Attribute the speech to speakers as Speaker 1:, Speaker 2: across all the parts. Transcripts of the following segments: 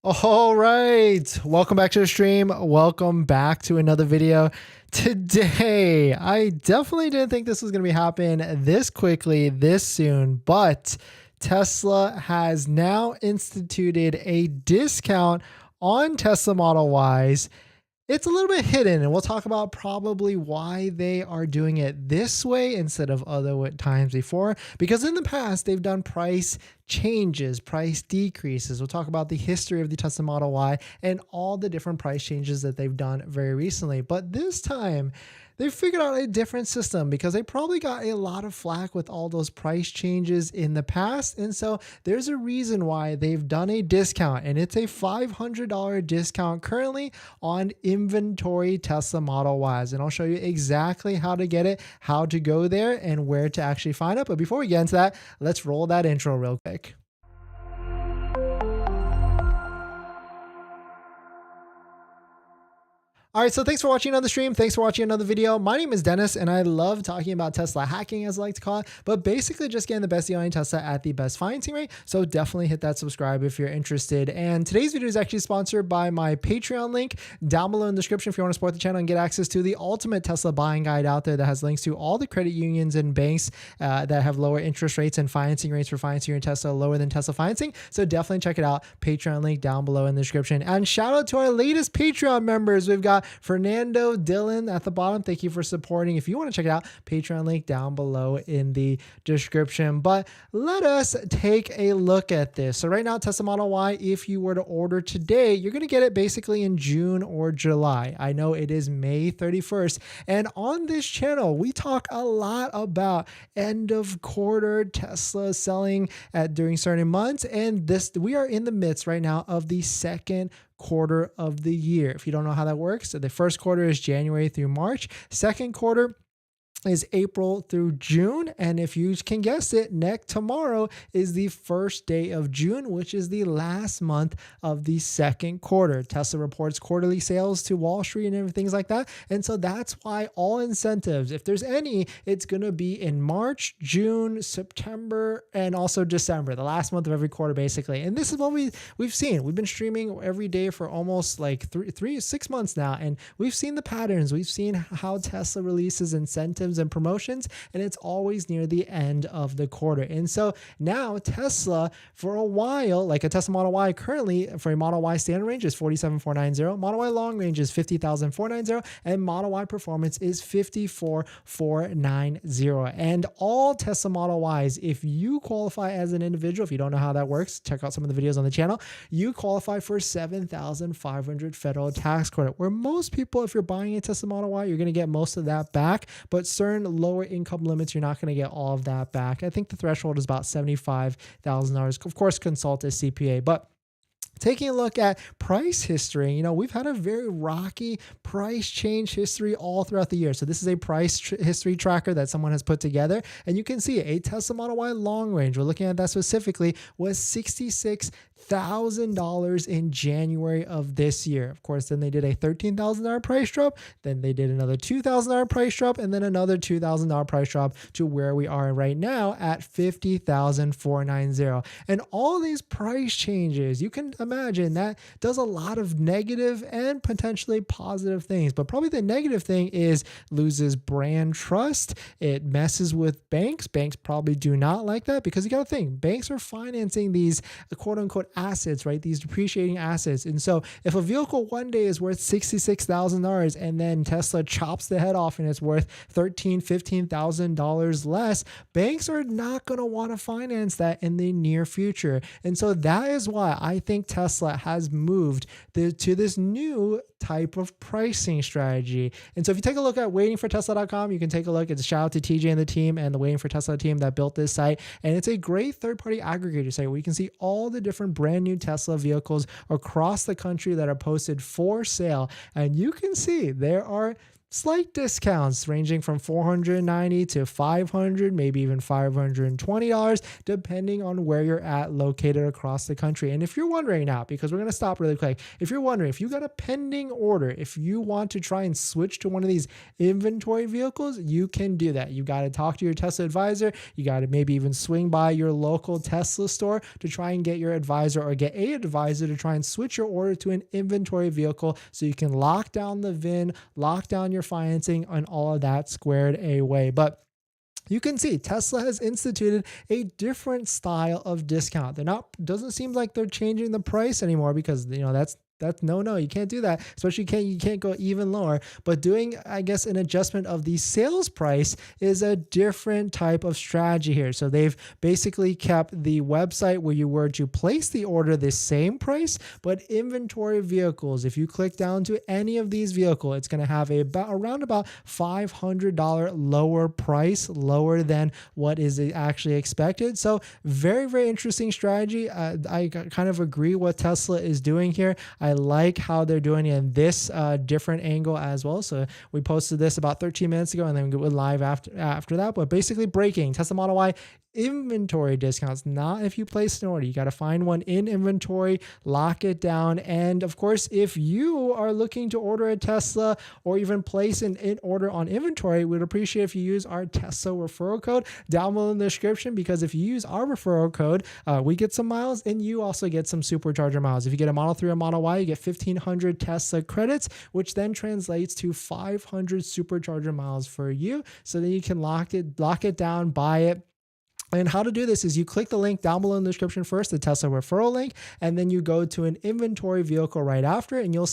Speaker 1: All right, welcome back to the stream. Welcome back to another video. Today, I definitely didn't think this was going to be happening this quickly, this soon, but Tesla has now instituted a discount on Tesla Model Ys. It's a little bit hidden, and we'll talk about probably why they are doing it this way instead of other times before, because in the past they've done price changes, price decreases. We'll talk about the history of the Tesla Model Y and all the different price changes that they've done very recently. But this time, they figured out a different system because they probably got a lot of flack with all those price changes in the past. And so there's a reason why they've done a discount, and it's a $500 discount currently on inventory Tesla Model Ys. And I'll show you exactly how to get it, how to go there, and where to actually find it. But before we get into that, let's roll that intro real quick. All right, so thanks for watching another stream. Thanks for watching another video. My name is Dennis, and I love talking about Tesla hacking, as I like to call it, but basically just getting the best deal on Tesla at the best financing rate. So definitely hit that subscribe if you're interested. And today's video is actually sponsored by my Patreon link down below in the description if you want to support the channel and get access to the ultimate Tesla buying guide out there that has links to all the credit unions and banks that have lower interest rates and financing rates for financing your Tesla lower than Tesla financing. So definitely check it out. Patreon link down below in the description. And shout out to our latest Patreon members. We've got Fernando, Dylan at the bottom. Thank you for supporting. If you want to check it out, Patreon link down below in the description. But let us take a look at this. So right now, Tesla Model Y, if you were to order today, you're going to get it basically in June or July. I know it is May 31st. And on this channel, we talk a lot about end of quarter Tesla selling during certain months. And we are in the midst right now of the second quarter of the year. If you don't know how that works, so the first quarter is January through March. Second quarter is April through June. And if you can guess it, tomorrow is the first day of June, which is the last month of the second quarter. Tesla reports quarterly sales to Wall Street and everything like that. And so that's why all incentives, if there's any, it's going to be in March, June, September, and also December, the last month of every quarter, basically. And this is what we've seen. We've been streaming every day for almost like 6 months now. And we've seen the patterns. We've seen how Tesla releases incentives and promotions, and it's always near the end of the quarter. And so now Tesla, for a while, like a Tesla Model Y currently for a Model Y standard range is 47,490, Model Y long range is 50,490, and Model Y performance is 54,490. And all Tesla Model Ys, if you qualify as an individual, if you don't know how that works, check out some of the videos on the channel, you qualify for 7,500 federal tax credit, where most people, if you're buying a Tesla Model Y, you're going to get most of that back, but certain lower income limits, you're not going to get all of that back. I think the threshold is about $75,000. Of course, consult a CPA, but taking a look at price history, we've had a very rocky price change history all throughout the year. So this is a price history tracker that someone has put together. And you can see a Tesla Model Y long range, we're looking at that specifically, was $66,000 in January of this year. Of course, then they did a $13,000 price drop. Then they did another $2,000 price drop, and then another $2,000 price drop to where we are right now at $50,490. And all these price changes, you can imagine that does a lot of negative and potentially positive things, but probably the negative thing is loses brand trust. It messes with banks. Banks probably do not like that, because you got to think, banks are financing these quote unquote assets, right? These depreciating assets. And so if a vehicle one day is worth $66,000 and then Tesla chops the head off and it's worth $13,000, $15,000 less, banks are not going to want to finance that in the near future. And so that is why I think Tesla has moved to this new type of pricing strategy. And so if you take a look at waitingfortesla.com, you can take a look. It's a shout out to TJ and the team and the Waiting for Tesla team that built this site. And it's a great third-party aggregator site where you can see all the different brand new Tesla vehicles across the country that are posted for sale. And you can see there are slight discounts ranging from $490 to $500, maybe even $520, depending on where you're at located across the country. And if you're wondering now, because we're going to stop really quick, if you're wondering, if you got a pending order, if you want to try and switch to one of these inventory vehicles, you can do that. You got to talk to your Tesla advisor. You got to maybe even swing by your local Tesla store to try and get your advisor or get a advisor to try and switch your order to an inventory vehicle so you can lock down the VIN, lock down your financing, and all of that squared away. But you can see Tesla has instituted a different style of discount. Doesn't seem like they're changing the price anymore, because that's no, you can't do that. Especially you can't go even lower. But doing, I guess, an adjustment of the sales price is a different type of strategy here. So they've basically kept the website where you were to place the order the same price, but inventory vehicles, if you click down to any of these vehicles, it's going to have around about $500 lower price, lower than what is actually expected. So very, very interesting strategy. I kind of agree what Tesla is doing here. I like how they're doing it in this different angle as well. So we posted this about 13 minutes ago, and then we went live after that. But basically, breaking Tesla Model Y inventory discounts, not if you place an order. You got to find one in inventory, lock it down. And of course, if you are looking to order a Tesla or even place an order on inventory, we'd appreciate if you use our Tesla referral code down below in the description, because if you use our referral code, we get some miles and you also get some supercharger miles. If you get a Model 3 or Model Y, you get 1,500 Tesla credits, which then translates to 500 supercharger miles for you. So then you can lock it down, buy it. And how to do this is you click the link down below in the description first, the Tesla referral link, and then you go to an inventory vehicle right after, and you'll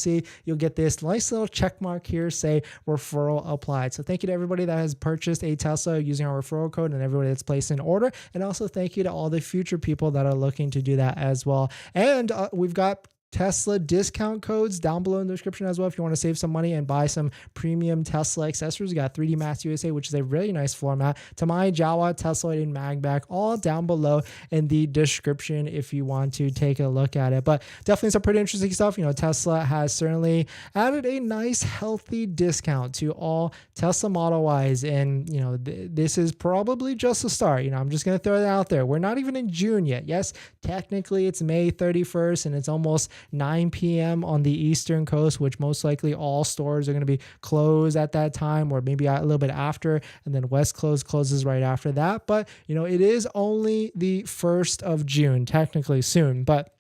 Speaker 1: get this nice little check mark here, say referral applied. So thank you to everybody that has purchased a Tesla using our referral code, and everybody that's placed an order. And also thank you to all the future people that are looking to do that as well. And we've got Tesla discount codes down below in the description as well. If you want to save some money and buy some premium Tesla accessories, you got 3D Max USA, which is a really nice floor mat, Tamai, Jawa, Tesla, and MAGBAK, all down below in the description if you want to take a look at it. But definitely some pretty interesting stuff. Tesla has certainly added a nice healthy discount to all Tesla Model Ys, and this is probably just a start. I'm just going to throw that out there. We're not even in June yet. Yes, technically it's May 31st, and it's almost 9 p.m. on the Eastern Coast, which most likely all stores are going to be closed at that time, or maybe a little bit after, and then West Coast closes right after that. But, it is only the 1st of June, technically soon, but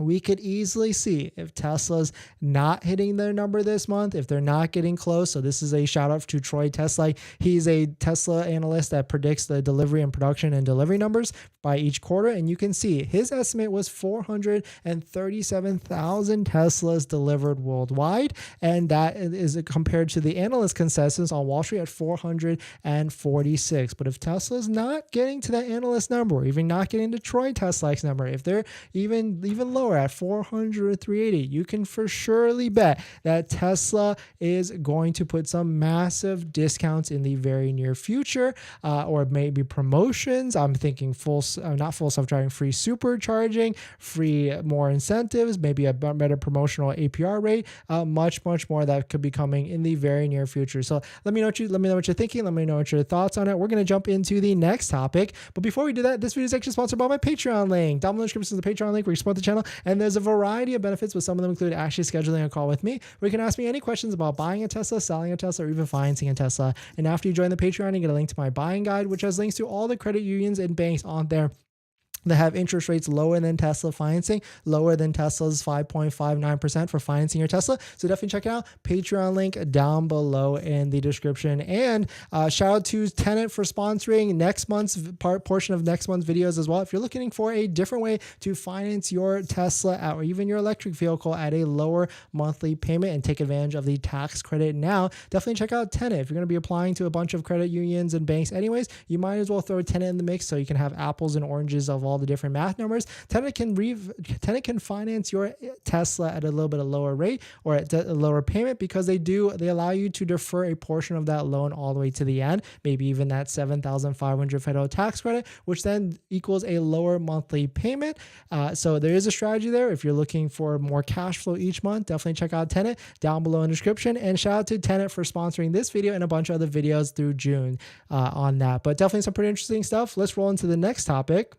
Speaker 1: we could easily see if Tesla's not hitting their number this month, if they're not getting close. So this is a shout out to Troy Tesla. He's a Tesla analyst that predicts the delivery and production and delivery numbers by each quarter. And you can see his estimate was 437,000 Teslas delivered worldwide. And that is compared to the analyst consensus on Wall Street at 446. But if Tesla's not getting to that analyst number, or even not getting to Troy Tesla's number, if they're even lower at 400 or 380, you can for surely bet that Tesla is going to put some massive discounts in the very near future, or maybe promotions. I'm thinking not full self-driving, free supercharging, free more incentives, maybe a better promotional APR rate, much more that could be coming in the very near future. So let me know what you're thinking. Let me know what your thoughts on it. We're going to jump into the next topic, but before we do that, this video is actually sponsored by my Patreon link. Down below in the description is the Patreon link where you support the channel. And there's a variety of benefits, but some of them include actually scheduling a call with me, where you can ask me any questions about buying a Tesla, selling a Tesla, or even financing a Tesla. And after you join the Patreon, you get a link to my buying guide, which has links to all the credit unions and banks on there that have interest rates lower than Tesla financing, lower than Tesla's 5.59% for financing your Tesla. So definitely check it out. Patreon link down below in the description. And shout out to Tenet for sponsoring next month's portion of next month's videos as well. If you're looking for a different way to finance your Tesla or even your electric vehicle at a lower monthly payment and take advantage of the tax credit now, definitely check out Tenet. If you're going to be applying to a bunch of credit unions and banks anyways, you might as well throw Tenet in the mix so you can have apples and oranges of all all the different math numbers, Tenant can finance your Tesla at a little bit of lower rate or at a lower payment, because they allow you to defer a portion of that loan all the way to the end, maybe even that $7,500 federal tax credit, which then equals a lower monthly payment. So there is a strategy there. If you're looking for more cash flow each month, definitely check out Tenet down below in the description. And shout out to Tenet for sponsoring this video and a bunch of other videos through June on that. But definitely some pretty interesting stuff. Let's roll into the next topic.